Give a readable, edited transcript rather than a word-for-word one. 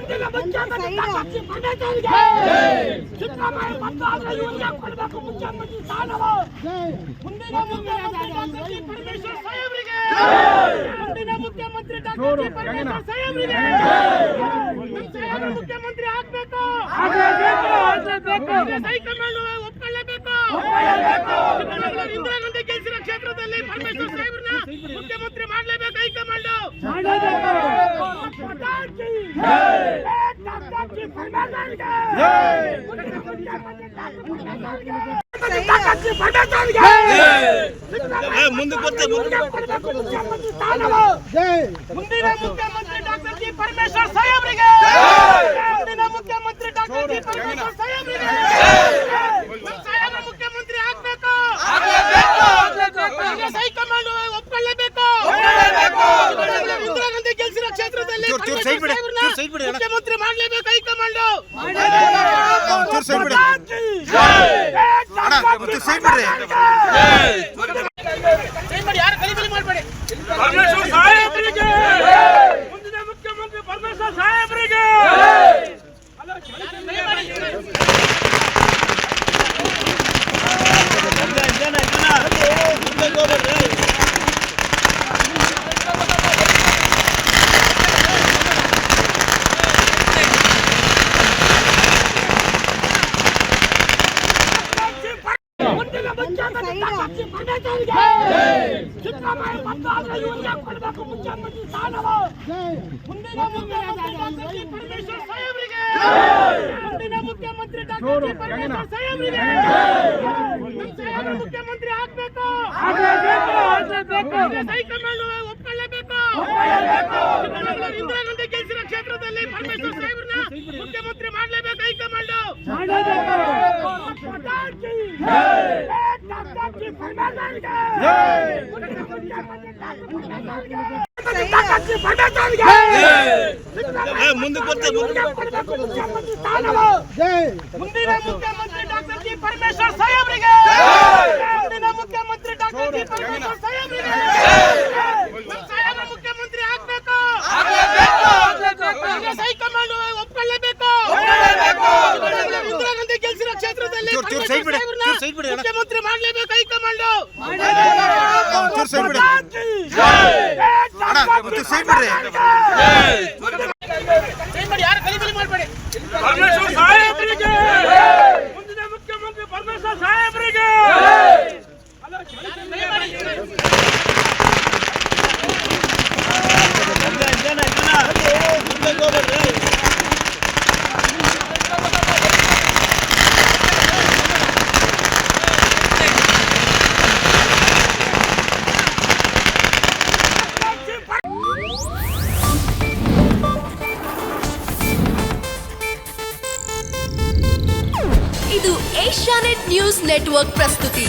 ಮುಂದಿನ ಮುಖ್ಯಮಂತ್ರಿ ಪರಮೇಶ್ವರ್ಗೆ ಸಿದ್ದರಾಮಯ್ಯ ಮತ್ತು ಅವರ ಯುವಕ ಕೊಡಬೇಕು ಮುಖ್ಯಮಂತ್ರಿ ಸ್ಥಾನವು. ಮುಂದಿನ ಮುಖ್ಯಮಂತ್ರಿ ಪರಮೇಶ್ವರ್ ಸಾಹೇಬರಿಗೆ, ಮುಂದಿನ ಮುಖ್ಯಮಂತ್ರಿ ಡಾಕ್ಟರ್ ಪರಮೇಶ್ವರ್ ಸಾಹೇಬರಿಗೆ ಮುಖ್ಯಮಂತ್ರಿ ಆಗ್ಬೇಕು. ಹೈಕಮಾಂಡ್ ಒಪ್ಕೊಳ್ಳೇಬೇಕು. ಇಂದಿರಾ ಗಾಂಧಿ ಗೆಲ್ಲಿಸಿರೋ ಕ್ಷೇತ್ರದಲ್ಲಿ ಪರಮೇಶ್ವರ್ ಸಾಹೇಬ್ರನ್ನ ಮುಖ್ಯಮಂತ್ರಿ ಮಾಡಲೇಬೇಕು. ಹೈಕಮಾಂಡ್ ಮುಂದೆ ಬರ್ತೇನೆ. ಮುಂದಿನ ಮುಖ್ಯಮಂತ್ರಿ ಡಾಕ್ಟರ್ ಜಿ ಪರಮೇಶ್ವರ್ ಸಾಹೇಬರಿಗೆ, ಮುಂದಿನ ಮುಖ್ಯಮಂತ್ರಿ ಡಾಕ್ಟರ್ ಜಿ ಪರಮೇಶ್ವರ್ ಸಾಹೇಬರಿಗೆ ಮುಖ್ಯಮಂತ್ರಿ ಆಗ್ಬೇಕು. ಹೈಕಮಾಂಡ್ ಒಪ್ಕೊಳ್ಳೇಬೇಕು. ಇಂದಿರಾ ಗಾಂಧಿ ಗೆಲ್ಲಿಸಿರೋ ಕ್ಷೇತ್ರದಲ್ಲಿ ಮುಖ್ಯಮಂತ್ರಿ ಮಾಡಲೇಬೇಕು. ಹೈಕಮಾಂಡ್ ಯಾರು ಕಲಿಬಲಿ ಮಾಡಬೇಡಿ. ಪರಮೇಶ್ವರ್ ಸಾಹೇಬರಿಗೆ, ಮುಂದಿನ ಮುಖ್ಯಮಂತ್ರಿ ಪರಮೇಶ್ವರ್ ಸಾಹೇಬರಿಗೆ ಸಿದ್ದರಾಮಯ್ಯ ಮತ್ತು ಅವರ ಯುವಕ ಕೊಡಬೇಕು ಮುಖ್ಯಮಂತ್ರಿ ಸ್ಥಾನವು. ಮುಂದಿನ ಮುಖ್ಯಮಂತ್ರಿ ಪರಮೇಶ್ವರ್ ಸಾಹೇಬರಿಗೆ, ಮುಂದಿನ ಮುಖ್ಯಮಂತ್ರಿ ಡಾಕ್ಟರ್ ಪರಮೇಶ್ವರ್ ಸಾಹೇಬರಿಗೆ ಮುಖ್ಯಮಂತ್ರಿ ಆಗ್ಬೇಕು. ಹೈಕಮಾಂಡ್ ಒಪ್ಕೊಳ್ಳೇಬೇಕು. ಇಂದಿರಾ ಗಾಂಧಿ ಗೆಲ್ಲಿಸಿರೋ ಕ್ಷೇತ್ರದಲ್ಲಿ ಪರಮೇಶ್ವರ್ ಸಾಹೇಬ್ರನ್ನ ಮುಖ್ಯಮಂತ್ರಿ ಮಾಡಲೇಬೇಕು. ಹೈಕಮಾಂಡ್ ಮುಂದೆ ಬರ್ತೇನೆ. ಮುಂದಿನ ಮುಖ್ಯಮಂತ್ರಿ ಡಾಕ್ಟರ್ ಜಿ ಪರಮೇಶ್ವರ್ ಸಾಹೇಬರಿಗೆ, ಮುಂದಿನ ಮುಖ್ಯಮಂತ್ರಿ ಡಾಕ್ಟರ್ ಜಿ ಪರಮೇಶ್ವರ್ ಸಾಹೇಬರಿಗೆ ಮುಖ್ಯಮಂತ್ರಿ ಆಗ್ಬೇಕು. ಹೈಕಮಾಂಡ್ ಒಪ್ಕೊಳ್ಳೇಬೇಕು. ಇಂದಿರಾ ಗಾಂಧಿ ಗೆಲ್ಲಿಸಿರೋ ಕ್ಷೇತ್ರದಲ್ಲಿ ಮುಖ್ಯಮಂತ್ರಿ ಮಾಡಲೇಬೇಕು. ಹೈಕಮಾಂಡ್ ಯಾರು ಕಲಿಬಲಿ ಮಾಡಬೇಡಿ. ಪರಮೇಶ್ವರ್ ಸಾಹೇಬರಿಗೆ, ಮುಂದಿನ ಮುಖ್ಯಮಂತ್ರಿ ಪರಮೇಶ್ವರ್ ಸಾಹೇಬರಿಗೆ ಇದು ಏಷ್ಯಾನೆಟ್ ನ್ಯೂಸ್ ನೆಟ್ವರ್ಕ್ ಪ್ರಸ್ತುತಿ.